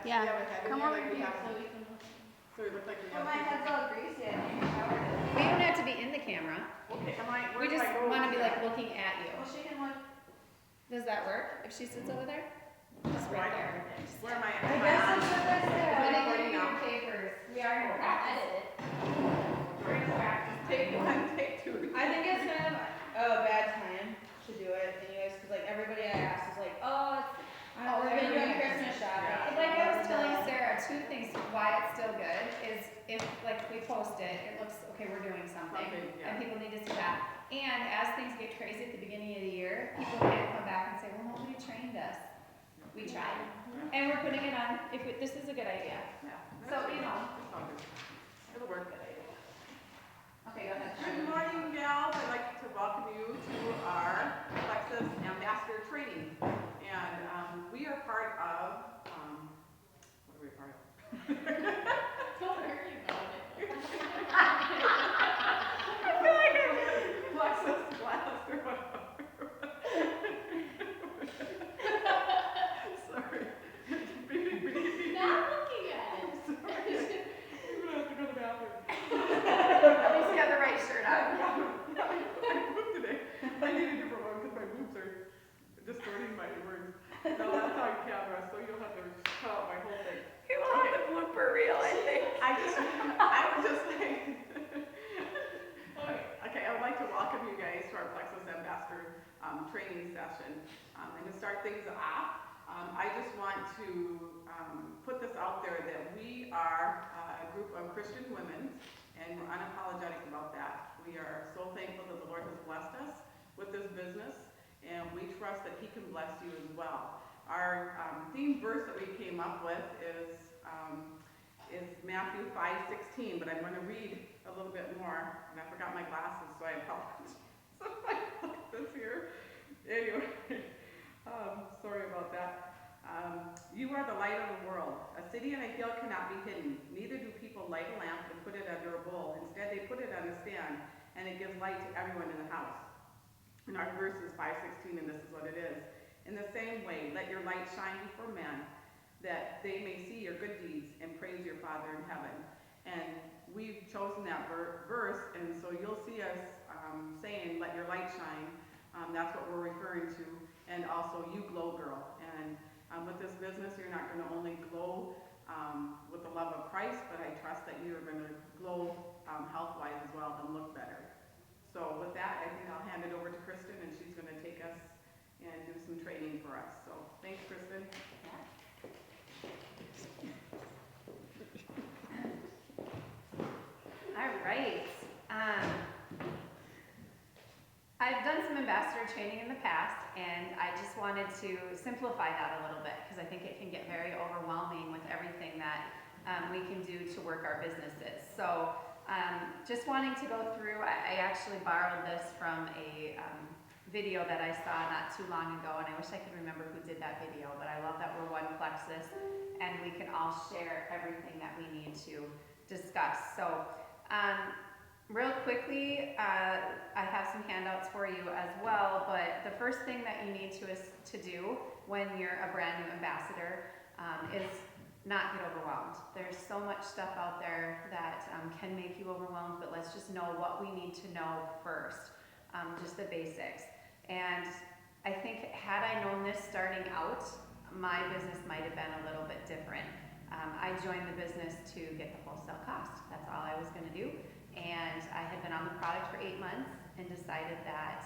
Yeah. We haven't had Come it over like we here have. so we can. So we look like we Well, have. my head's all greasy. I think We don't have to be in the camera. Okay, We just want to be like looking at you. Well, she can look. Does that work if she sits over there? Just right there. Where am I? I guess that's what I said. Putting in your papers. We are going to practice it. We're going to practice. Take one, take two. I think it's kind of a bad time to do it, anyways, because like everybody I asked is like, oh, we're gonna do Christmas shopping. Yeah. Like I was telling Sarah, two things why it's still good is if like we post it, it looks okay, we're doing something, Yeah. and people need to see that. And as things get crazy at the beginning of the year, people can't come back and say, well, nobody trained us. We tried, and we're putting it on. This is a good idea. Yeah. So you know. It's all good. It'll work. Okay, go ahead. Good morning, gals. I'd like to welcome you to our Plexus Ambassador Training. And we are part of, what are we a part of? Don't worry about it. I feel like I did Plexus last or whatever. Sorry. Not looking at it. Sorry. I'm gonna have to go to the bathroom. At least you have the right shirt on. I moved today. I need a different one because my boobs are distorting my words. No, that's on camera, so you don't have to cut out my whole thing. You will have the blooper reel, I think. I would just like, okay, I would like to welcome you guys to our Plexus Ambassador training session. And to start things off, I just want to put this out there that we are a group of Christian women, and we're unapologetic about that. We are so thankful that the Lord has blessed us with this business, and we trust that He can bless you as well. Our theme verse that we came up with is Matthew 5:16, but I'm going to read a little bit more, and I forgot my glasses, so I apologize. So I look at this here. Anyway, sorry about that. You are the light of the world. A city on a hill cannot be hidden. Neither do people light a lamp and put it under a bowl. Instead, they put it on a stand, and it gives light to everyone in the house. And our verse is 5:16, and this is what it is. In the same way, let your light shine before men, that they may see your good deeds and praise your Father in heaven. And we've chosen that verse, and so you'll see us saying, let your light shine. That's what we're referring to. And also, you glow, girl. And with this business, you're not going to only glow with the love of Christ, but I trust that you're going to glow health-wise as well and look better. So with that, I think I'll hand it over to Kristen, and she's going to take us and do some training for us. So thanks, Kristen. All right. I've done some ambassador training in the past, and I just wanted to simplify that a little bit because I think it can get very overwhelming with everything that we can do to work our businesses. So just wanting to go through, I actually borrowed this from a video that I saw not too long ago, and I wish I could remember who did that video, but I love that we're one Plexus and we can all share everything that we need to discuss. So real quickly, I have some handouts for you as well, but the first thing that you need to do when you're a brand new ambassador is not get overwhelmed. There's so much stuff out there that can make you overwhelmed, but let's just know what we need to know first, just the basics. And I think had I known this starting out, my business might have been a little bit different. I joined the business to get the wholesale cost. That's all I was going to do. And I had been on the product for 8 months and decided that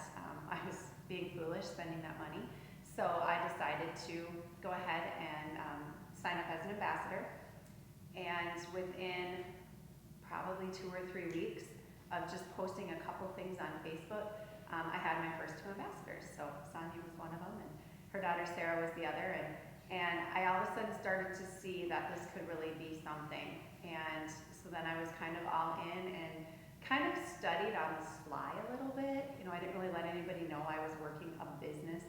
I was being foolish spending that money. So I decided to go ahead and sign up as an ambassador. And within probably 2 or 3 weeks of just posting a couple things on Facebook, I had my first 2 ambassadors. So Sonia was one of them, and her daughter Sarah was the other. And I all of a sudden started to see that this could really be something. And so then I was kind of all in and kind of studied on the sly a little bit. You know, I didn't really let anybody know I was working a business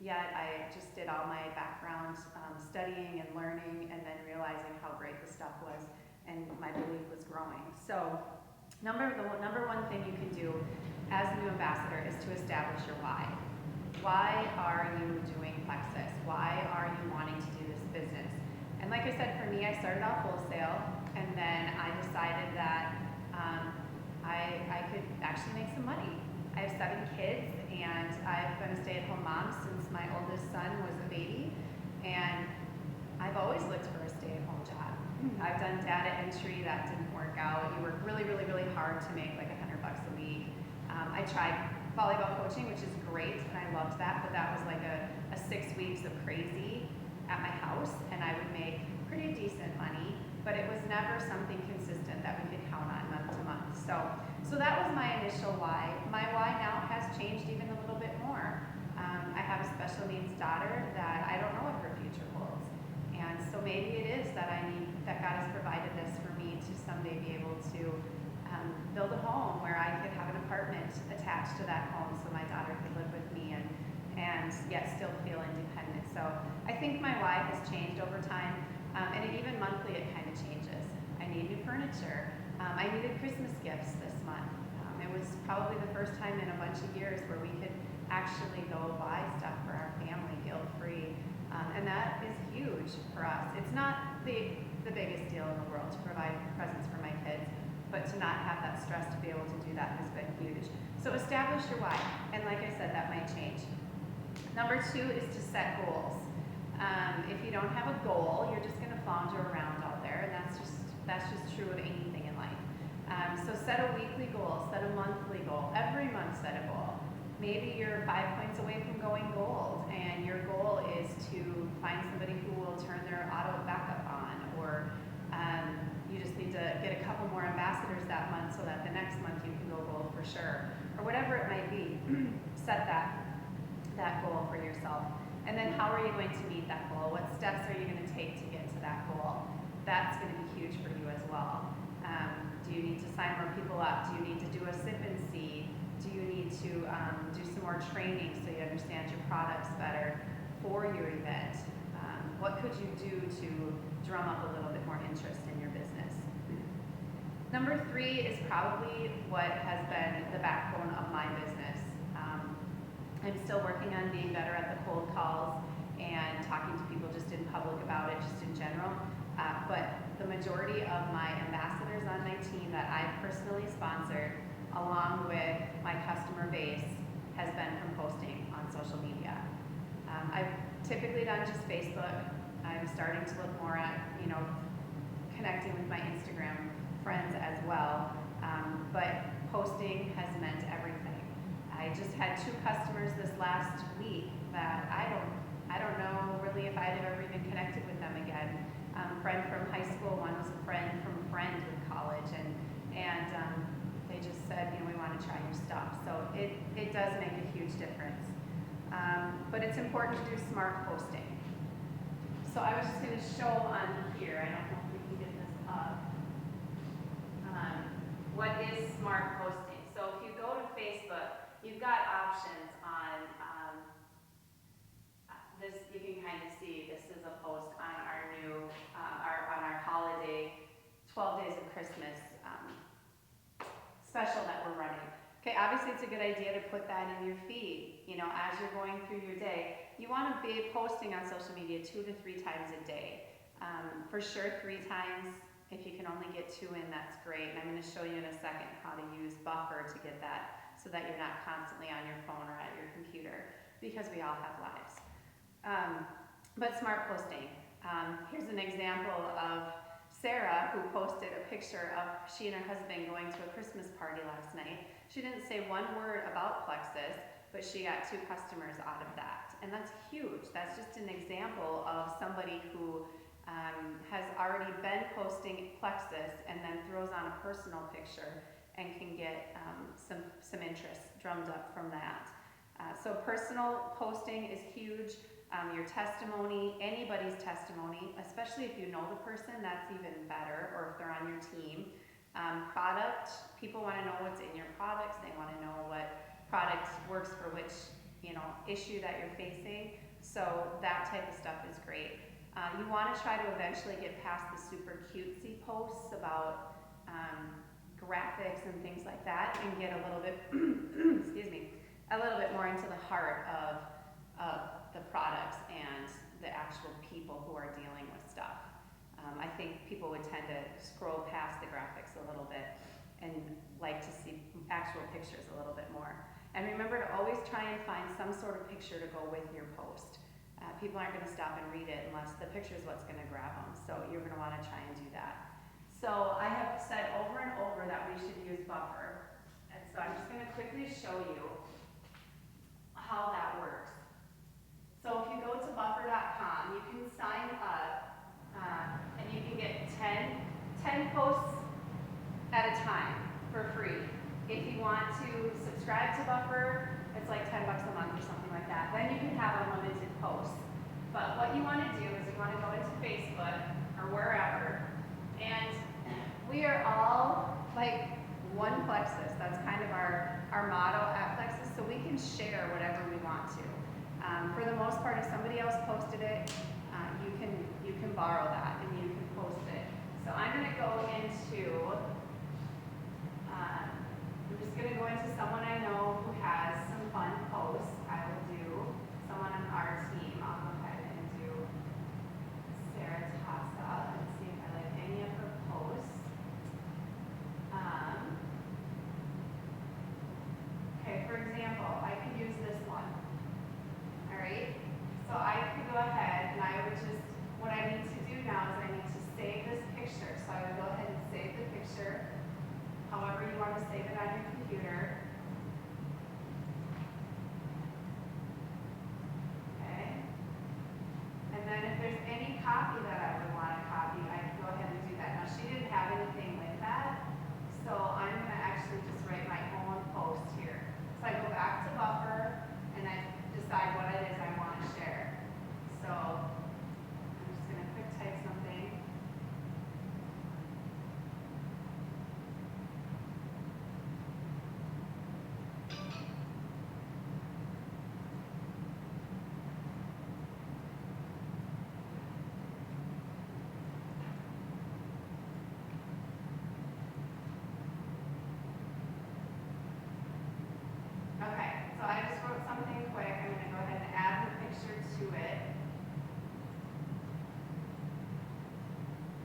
yet. I just did all my background studying and learning, and then realizing how great the stuff was, and my belief was growing. So the number one thing you can do as a new ambassador is to establish your why. Why are you doing Plexus? Why are you wanting to do this business? And like I said, for me, I started off wholesale, and then I decided that I could actually make some money. I have 7 kids, and I've been a stay-at-home mom since my oldest son was a baby, and I've always looked for a stay-at-home job. I've done data entry, that didn't work out. You work really, really, really hard to make like $100 a week. I tried volleyball coaching, which is great, and I loved that, but that was like a 6 weeks of crazy at my house, and I would make pretty decent money, but it was never something consistent that we could count on month to month. So that was my initial why. My why now has changed even a little bit more. I have a special needs daughter that I don't know what her future holds. And so maybe it is that that God has provided this for me to someday be able to build a home where I could have an apartment attached to that home so my daughter could live with me and yet still feel independent. So I think my why has changed over time, and even monthly it kind of changes. I need new furniture. I needed Christmas gifts this month. It was probably the first time in a bunch of years where we could actually go buy stuff for our family guilt-free. And that is huge for us. It's not the biggest deal in the world to provide presents for my kids, but to not have that stress to be able to do that has been huge. So establish your why, and like I said, that might change. Number 2 is to set goals. If you don't have a goal, you're just going to flounder around out there, and that's just true of anything in life. So set a weekly goal, set a monthly goal, every month set a goal. Maybe you're 5 points away from going gold, and your goal is to find somebody who will turn their auto backup on, or you just need to get a couple more ambassadors that month so that the next month you can go gold for sure, or whatever it might be. Set that goal for yourself. And then how are you going to meet that goal? What steps are you going to take to get to that goal? That's going to be huge for you as well. Do you need to sign more people up? Do you need to do a sip and see? Do you need to do some more training so you understand your products better for your event? What could you do to drum up a little bit more interest in your business? Number 3 is probably what has been the backbone of my business. I'm still working on being better at the cold calls and talking to people just in public about it, just in general. But the majority of my ambassadors on my team that I've personally sponsored, along with my customer base, has been from posting on social media. I've typically done just Facebook. I'm starting to look more at, connecting with my Instagram friends as well. But posting has meant everything. I just had 2 customers this last week that I don't know really if I'd have ever even connected with them again. Friend from high school, one was a friend from a friend with college, and they just said, we want to try your stuff. So it does make a huge difference. But it's important to do smart posting. So I was just going to show on here, I don't know if we can get this up, what is smart posting. So if you go to Facebook, you've got options on this. You can kind of see this is a post on our new, on our holiday 12 Days of Christmas special that we're running. Okay, obviously it's a good idea to put that in your feed, as you're going through your day. You want to be posting on social media 2 to 3 times a day. For sure 3 times. If you can only get 2 in, that's great. And I'm going to show you in a second how to use Buffer to get that so that you're not constantly on your phone or at your computer, because we all have lives. But smart posting. Here's an example of Sarah, who posted a picture of she and her husband going to a Christmas party last night. She didn't say one word about Plexus, but she got 2 customers out of that. And that's huge. That's just an example of somebody who has already been posting Plexus and then throws on a personal picture and can get some interest drummed up from that. So personal posting is huge. Your testimony, anybody's testimony, especially if you know the person, that's even better, or if they're on your team. Product, people want to know what's in your products. They want to know what product works for which issue that you're facing. So that type of stuff is great. You want to try to eventually get past the super cutesy posts about graphics and things like that, and get a little bit, excuse me, a little bit more into the heart of the products and the actual people who are dealing with stuff. think people would tend to scroll past the graphics a little bit and like to see actual pictures a little bit more. And remember to always try and find some sort of picture to go with your post. People aren't going to stop and read it unless the picture is what's going to grab them. So you're going to want to try and do that. So I have said over and over that we should use buffer. And so I'm just going to quickly show you how that works. So if you go to buffer.com, you can sign up and you can get 10 posts at a time for free. If you want to subscribe to Buffer, it's like $10 a month or something like that. Then you can have unlimited posts. But what you want to do is you want to go into Facebook or wherever, and we are all like one Plexus. That's kind of our motto at Plexus, so we can share whatever we want to. For the most part, if somebody else posted it, you can borrow that and you can post it. So I'm going to go into, I'm just going to go into someone I know who has some fun posts. I will do someone on our team. I'll go ahead and do Sarah Tassa and see if I like any of her posts. Okay, for example, I could use this one. All right, so I could go ahead and I would just, what I need to do now is I need to save this picture. So I would go ahead and save the picture, however you want to save it on your computer. Okay, and then if there's any copy that I would want to copy, I can go ahead and do that. Now she didn't have anything with that, so I'm going to actually just write my own post here. So I go back to Buffer and I decide what it is I want to share. So I'm just going to quick type something. Okay, so I just wrote something quick. I'm going to go ahead and add the picture to it.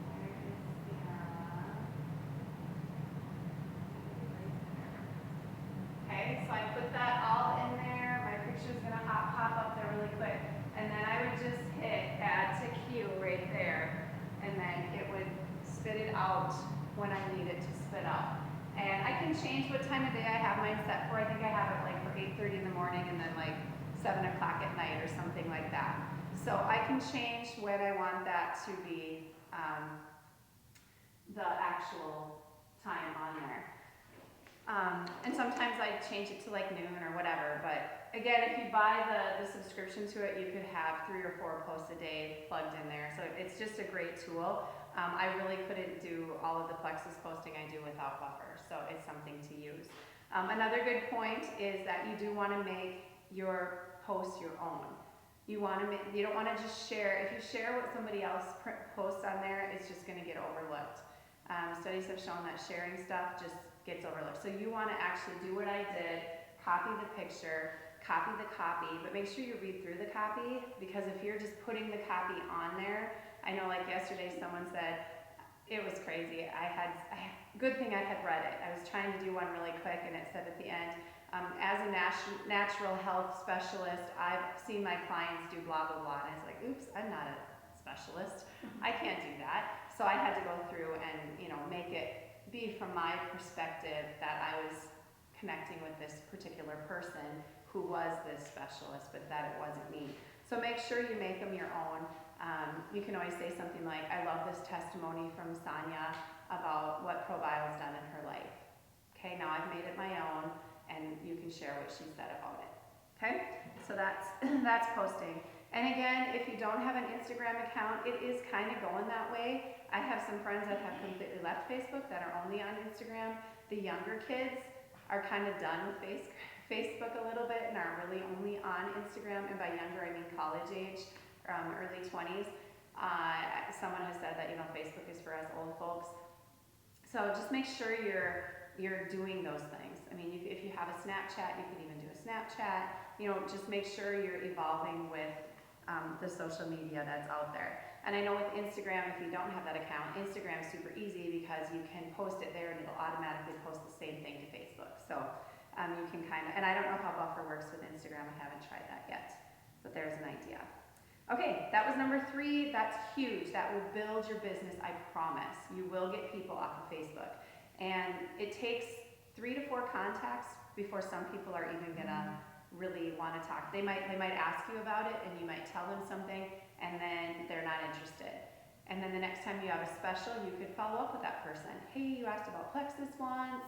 Where is Sarah? Okay, so I put that all in there. My picture's going to pop up there really quick. And then I would just hit add to queue right there. And then it would spit it out when I need it to spit out. And I can change what time of day I have mine set for. I think I have it like for 8:30 in the morning and then like 7 o'clock at night or something like that. So I can change when I want that to be the actual time on there. And sometimes I change it to like noon or whatever. But again, if you buy the subscription to it, you could have 3 or 4 posts a day plugged in there. So it's just a great tool. I really couldn't do all of the Plexus posting I do without Buffer, so it's something to use. Another good point is that you do want to make your post your own. You don't want to just share. If you share what somebody else posts on there, it's just going to get overlooked. Studies have shown that sharing stuff just gets overlooked. So you want to actually do what I did, copy the picture, copy the copy, but make sure you read through the copy, because if you're just putting the copy on there, I know like yesterday someone said, it was crazy. Good thing I had read it. I was trying to do one really quick and it said at the end, as a natural health specialist, I've seen my clients do blah, blah, blah. And I was like, oops, I'm not a specialist. I can't do that. So I had to go through and, make it be from my perspective that I was connecting with this particular person who was this specialist, but that it wasn't me. So make sure you make them your own. You can always say something like, I love this testimony from Sonia about what ProBio's done in her life. Okay, now I've made it my own, and you can share what she said about it. Okay, so that's posting. And again, if you don't have an Instagram account, it is kind of going that way. I have some friends that have completely left Facebook that are only on Instagram. The younger kids are kind of done with Facebook a little bit and are really only on Instagram. And by younger, I mean college age, early 20s. Someone has said that Facebook is for us old folks. So just make sure you're doing those things. I mean, if you have a Snapchat, you can even do a Snapchat. Just make sure you're evolving with the social media that's out there. And I know with Instagram, if you don't have that account, Instagram's super easy because you can post it there and it'll automatically post the same thing to Facebook. So you can kind of, and I don't know how Buffer works with Instagram, I haven't tried that yet, but there's an idea. Okay, that was number 3. That's huge. That will build your business, I promise. You will get people off of Facebook. And it takes 3 to 4 contacts before some people are even gonna really want to talk. They might ask you about it and you might tell them something and then they're not interested. And then the next time you have a special, you could follow up with that person. Hey, you asked about Plexus once.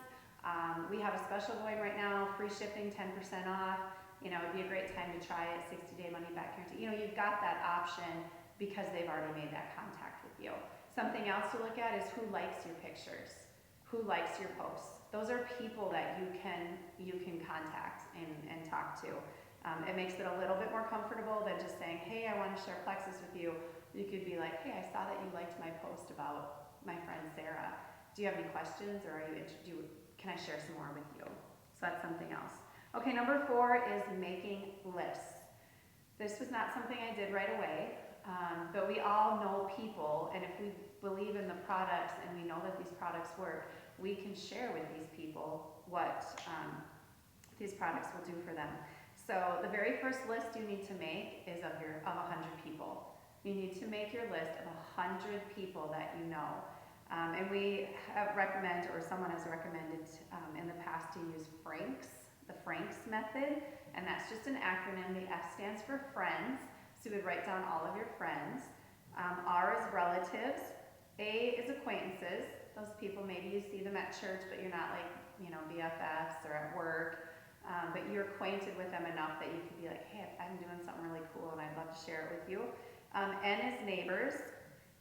We have a special going right now, free shipping, 10% off. You know, it'd be a great time to try it, 60-day money back guarantee. You know, you've got that option because they've already made that contact with you. Something else to look at is who likes your pictures, who likes your posts. Those are people that you can contact and talk to. It makes it a little bit more comfortable than just saying, hey, I want to share Plexus with you. You could be like, hey, I saw that you liked my post about my friend Sarah. Do you have any questions, or can I share some more with you? So that's something else. Okay, number 4 is making lists. This was not something I did right away, but we all know people, and if we believe in the products and we know that these products work, we can share with these people what these products will do for them. So the very first list you need to make is of 100 people. You need to make your list of 100 people that you know. And we recommend, or someone has recommended in the past, to use Franks, the Franks method, and that's just an acronym. The F stands for friends, so you would write down all of your friends. R is relatives. A is acquaintances. Those people, maybe you see them at church, but you're not like, you know, BFFs or at work. But you're acquainted with them enough that you could be like, hey, I'm doing something really cool and I'd love to share it with you. N is neighbors,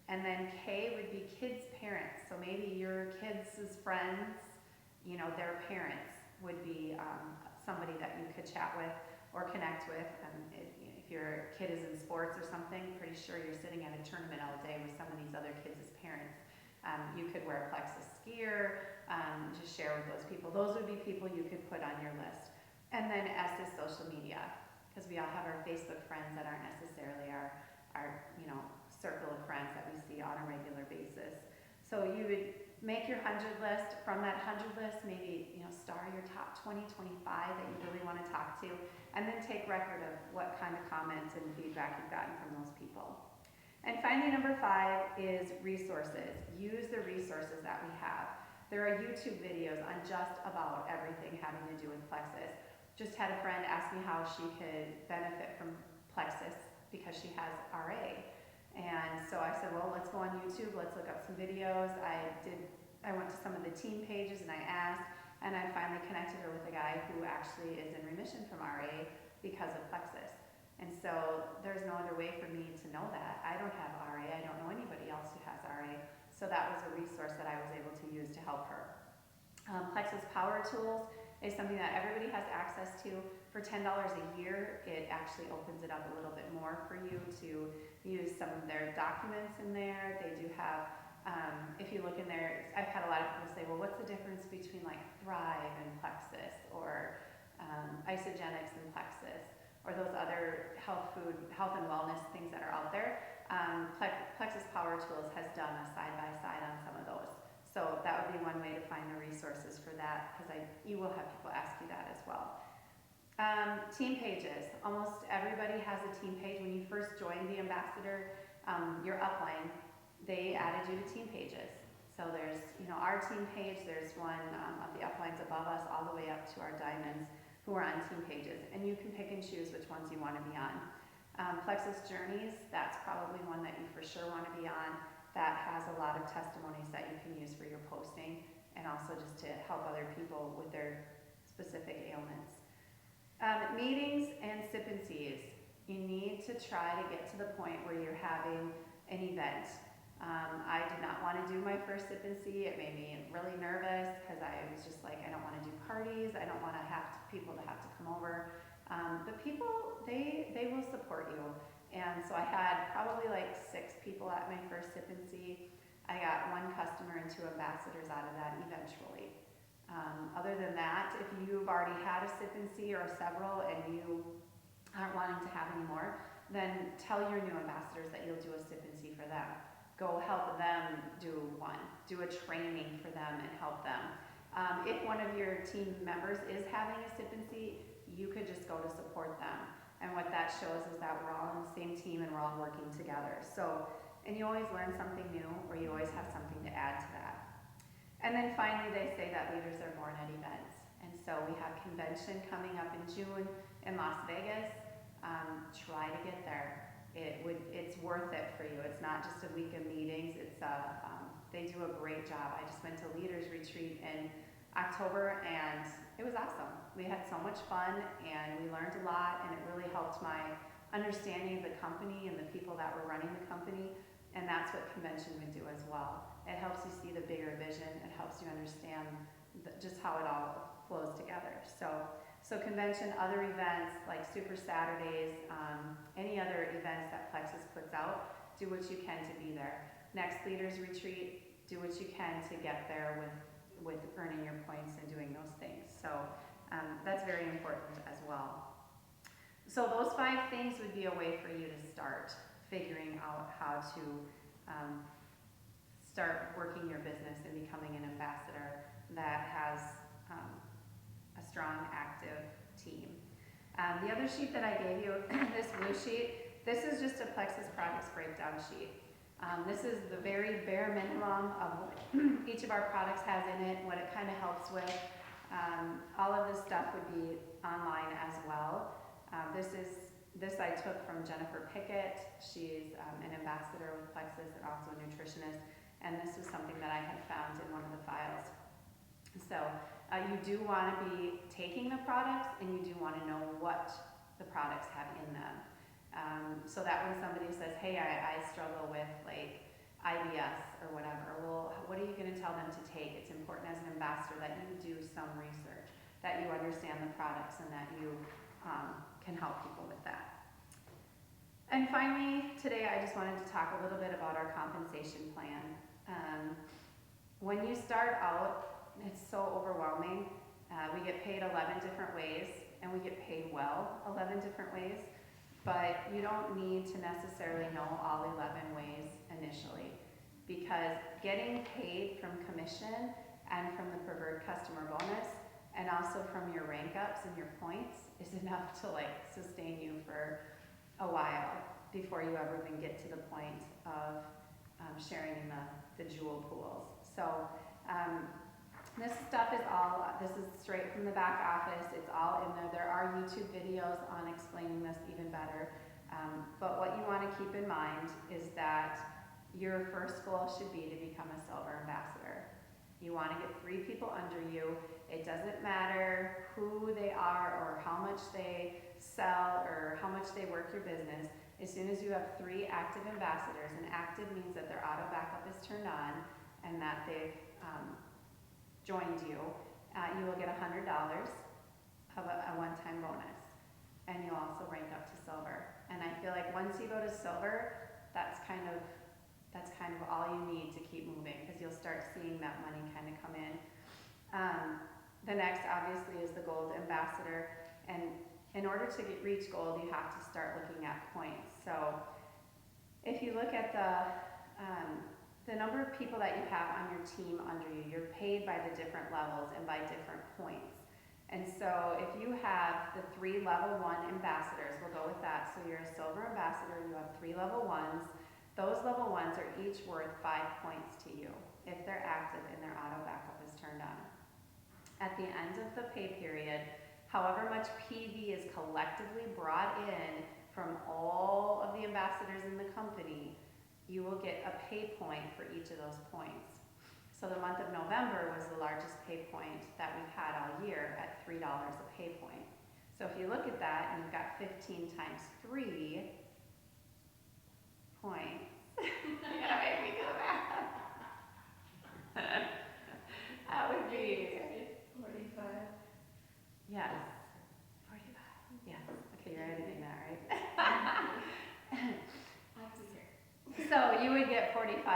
and then K would be kids' parents. So maybe your kids' friends, you know, their parents would be somebody that you could chat with or connect with. If your kid is in sports or something, pretty sure you're sitting at a tournament all day with some of these other kids' parents. You could wear Plexus gear, just share with those people. Those would be people you could put on your list. And then S is social media, because we all have our Facebook friends that aren't necessarily our you know, circle of friends that we see on a regular basis. So you would make your 100 list. From that 100 list, maybe, you know, star your top 20, 25 that you really want to talk to, and then take record of what kind of comments and feedback you've gotten from those people. And finally, number 5 is resources. Use the resources that we have. There are YouTube videos on just about everything having to do with Plexus. Just had a friend ask me how she could benefit from Plexus because she has RA. And so I said, well, let's go on YouTube, let's look up some videos. I went to some of the team pages and I asked, and I finally connected her with a guy who actually is in remission from RA because of Plexus. And so there's no other way for me to know that. I don't have RA, I don't know anybody else who has RA. So that was a resource that I was able to use to help her. Plexus Power Tools is something that everybody has access to. For $10 a year, it actually opens it up a little bit more for you to use some of their documents in there. They do have, if you look in there, I've had a lot of people say, well, what's the difference between like Thrive and Plexus, or Isogenics and Plexus, or those other health and wellness things that are out there. Plexus Power Tools has done a side-by-side on some of those. So that would be one way to find the resources for that, because you will have people ask you that as well. Team pages. Almost everybody has a team page. When you first joined the ambassador, your upline, they added you to team pages. So there's, you know, our team page, there's one of the uplines above us all the way up to our diamonds who are on team pages. And you can pick and choose which ones you want to be on. Plexus Journeys, that's probably one that you for sure want to be on. That has a lot of testimonies that you can use for your posting, and also just to help other people with their specific ailments. Meetings and sip and sees. You need to try to get to the point where you're having an event. I did not want to do my first sip and see. It made me really nervous because I was just like, I don't want to do parties. I don't want to have people to have to come over. But people, they will support you. And so I had probably like 6 people at my first sip and see. I got 1 customer and 2 ambassadors out of that eventually. Other than that, if you've already had a sip and see or several and you aren't wanting to have any more, then tell your new ambassadors that you'll do a sip and see for them. Go help them do one. Do a training for them and help them. If one of your team members is having a sip and see, you could just go to support them. And what that shows is that we're all on the same team and we're all working together. So, and you always learn something new, or you always have something to add to that. And then finally, they say that leaders are born at events. And so we have convention coming up in June in Las Vegas. Try to get there. It's worth it for you. It's not just a week of meetings. They do a great job. I just went to Leaders Retreat in October and it was awesome. We had so much fun and we learned a lot, and it really helped my understanding of the company and the people that were running the company. And that's what convention would do as well. It helps you see the bigger vision. It helps you understand just how it all flows together. So convention, other events like Super Saturdays, any other events that Plexus puts out, do what you can to be there. Next Leaders Retreat, do what you can to get there with earning your points and doing those things. So that's very important as well. So those 5 things would be a way for you to start figuring out how to start working your business and becoming an ambassador that has a strong, active team. The other sheet that I gave you, this blue sheet, this is just a Plexus products breakdown sheet. This is the very bare minimum of what each of our products has in it, what it kind of helps with. All of this stuff would be online as well. This I took from Jennifer Pickett. She's an ambassador with Plexus and also a nutritionist, and this was something that I had found in one of the files. So you do want to be taking the products, and you do want to know what the products have in them. So that when somebody says, hey, I struggle with like IBS or whatever, well, what are you going to tell them to take? It's important as an ambassador that you do some research, that you understand the products, and that you can help people with that. And finally, today I just wanted to talk a little bit about our compensation plan. When you start out, it's so overwhelming. We get paid 11 different ways, and we get paid well 11 different ways, but you don't need to necessarily know all 11 ways initially, because getting paid from commission and from the preferred customer bonus and also from your rank ups and your points is enough to like sustain you for a while before you ever even get to the point of sharing in the jewel pools. So this stuff is this is straight from the back office. It's all in there. There are YouTube videos on explaining this even better. But what you want to keep in mind is that your first goal should be to become a silver ambassador. You want to get 3 people under you. It doesn't matter who they are or how much they sell or how much they work your business. As soon as you have 3 active ambassadors, and active means that their auto backup is turned on and that they've joined you, you will get $100 of a one-time bonus, and you'll also rank up to silver. And I feel like once you go to silver, that's kind of all you need to keep moving, because you'll start seeing that money kind of come in. The next, obviously, is the gold ambassador, and in order to reach gold, you have to start looking at points. So if you look at the number of people that you have on your team under you, you're paid by the different levels and by different points. And so if you have the 3 level 1 ambassadors, we'll go with that. So you're a silver ambassador, you have 3 level 1s. Those level 1s are each worth 5 points to you if they're active and their auto backup is turned on. At the end of the pay period, however much PV is collectively brought in from all of the ambassadors in the company, you will get a pay point for each of those points. So the month of November was the largest pay point that we've had all year at $3 a pay point. So if you look at that and you've got 15 times 3 points, you gotta make me do that. That would be 45. yes, 45. Yes. Okay, you're editing that, right? So you would get $45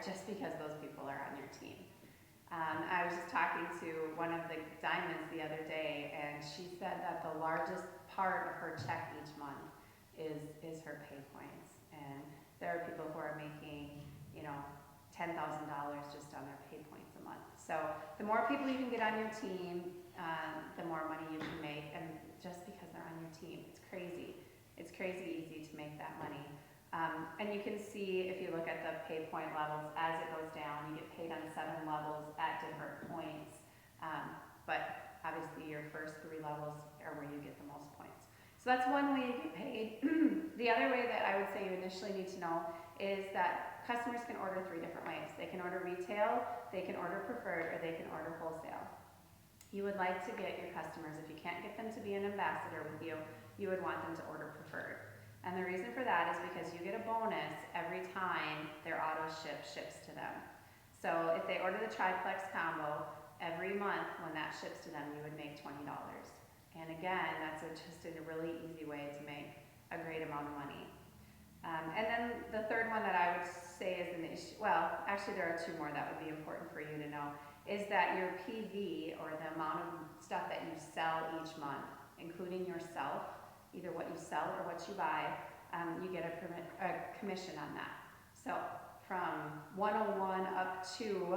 just because those people are on your team. I was just talking to one of the diamonds the other day, and she said that the largest part of her check each month is her pay points. And there are people who are making, you know, $10,000 just on their pay points a month. So the more people you can get on your team, the more money you can make, and just because they're on your team, it's crazy. It's crazy easy to make that money. And you can see, if you look at the pay point levels, as it goes down, you get paid on 7 levels at different points. But obviously your first 3 levels are where you get the most points. So that's one way you get paid. The other way that I would say you initially need to know is that customers can order 3 different ways. They can order retail, they can order preferred, or they can order wholesale. You would like to get your customers, if you can't get them to be an ambassador with you, you would want them to order preferred. And the reason for that is because you get a bonus every time their auto ship ships to them. So if they order the triplex combo, every month when that ships to them, you would make $20. And again, that's just a really easy way to make a great amount of money. And then the third one that I would say is an issue, well, actually there are 2 more that would be important for you to know, is that your PV, or the amount of stuff that you sell each month, including yourself, either what you sell or what you buy, you get a commission on that. So from 101 up to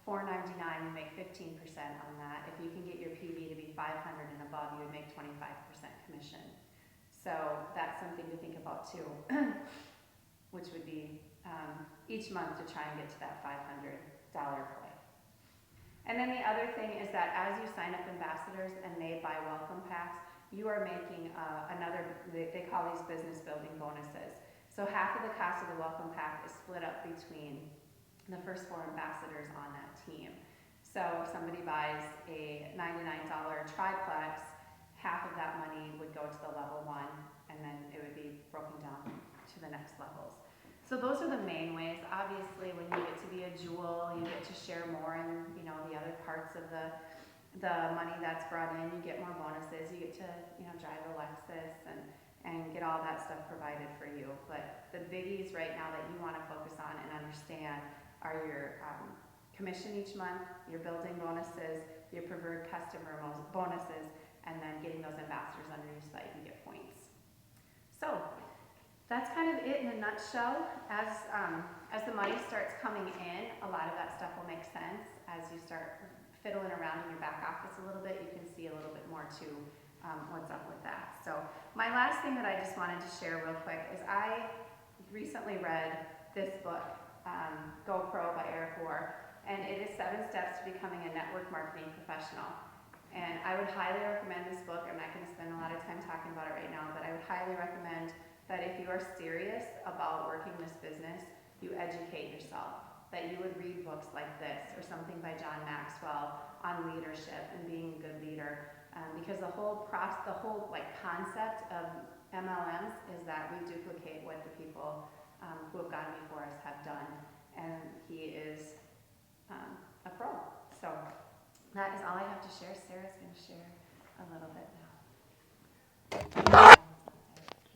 $499, you make 15% on that. If you can get your PV to be 500 and above, you would make 25% commission. So that's something to think about too, which would be each month to try and get to that $500 point. And then the other thing is that as you sign up ambassadors and they buy welcome packs, you are making they call these business building bonuses. So half of the cost of the welcome pack is split up between the first 4 ambassadors on that team. So if somebody buys a $99 triplex, half of that money would go to the level 1, and then it would be broken down to the next levels. So those are the main ways. Obviously, when you get to be a jewel, you get to share more in, you know, the other parts of the money that's brought in. You get more bonuses. You get to, you know, drive a Lexus and get all that stuff provided for you. But the biggies right now that you want to focus on and understand are your commission each month, your building bonuses, your preferred customer bonuses, and then getting those ambassadors under you so that you can get points. So that's kind of it in a nutshell. As the money starts coming in, a lot of that stuff will make sense. As you start fiddling around in your back office a little bit, you can see a little bit more to what's up with that. So my last thing that I just wanted to share real quick is I recently read this book, Go Pro by Eric Rohr, and it is 7 steps to becoming a network marketing professional. And I would highly recommend this book. I'm not going to spend a lot of time talking about it right now, but I would highly recommend that if you are serious about working this business, you educate yourself, that you would read books like this or something by John Maxwell on leadership and being a good leader. Because the whole concept of MLMs is that we duplicate what the people who have gone before us have done. And he is a pro. So that is all I have to share. Sarah's going to share a little bit now.